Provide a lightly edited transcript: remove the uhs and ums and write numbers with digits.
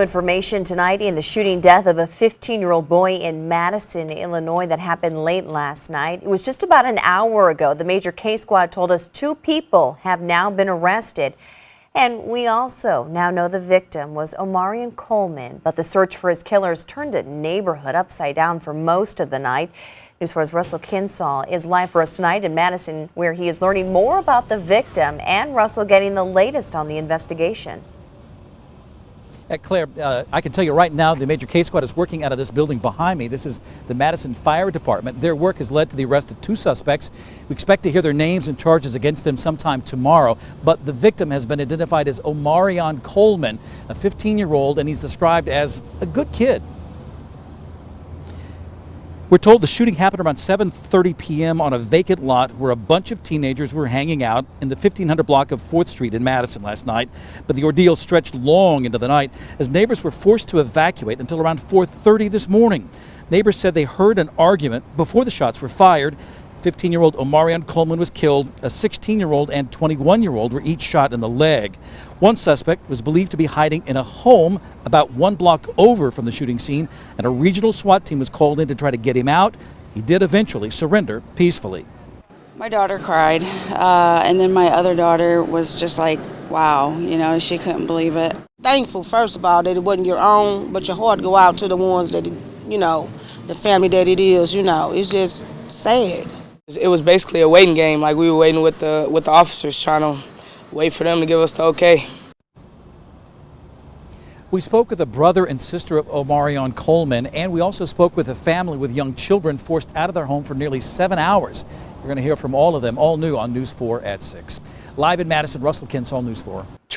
Information tonight in the shooting death of a 15-year-old boy in Madison, Illinois that happened late last night. It was just about an hour ago. The Major K Squad told us 2 people have now been arrested. And we also now know the victim was Omarion Coleman, but the search for his killers turned a neighborhood upside down for most of the night. News 4's Russell Kinsall is live for us tonight in Madison, where he is learning more about the victim and Russell getting the latest on the investigation. Claire, I can tell you right now the Major K Squad is working out of this building behind me. This is the Madison Fire Department. Their work has led to the arrest of 2 suspects. We expect to hear their names and charges against them sometime tomorrow. But the victim has been identified as Omarion Coleman, a 15-year-old, and he's described as a good kid. We're told the shooting happened around 7:30 p.m. on a vacant lot where a bunch of teenagers were hanging out in the 1500 block of 4th Street in Madison last night. But the ordeal stretched long into the night as neighbors were forced to evacuate until around 4:30 this morning. Neighbors said they heard an argument before the shots were fired. 15-year-old Omarion Coleman was killed. A 16-year-old and 21-year-old were each shot in the leg. One suspect was believed to be hiding in a home about 1 block over from the shooting scene, and a regional SWAT team was called in to try to get him out. He did eventually surrender peacefully. My daughter cried, and then my other daughter was just like, wow, she couldn't believe it. Thankful, first of all, that it wasn't your own, but your heart go out to the ones that, the family that it is, it's just sad. It was basically a waiting game. Like, we were waiting with the officers, trying to wait for them to give us the okay. We spoke with a brother and sister of Omarion Coleman, and we also spoke with a family with young children forced out of their home for nearly 7 hours. We're going to hear from all of them, all new on News 4 at 6. Live in Madison, Russell Kinsall, News 4.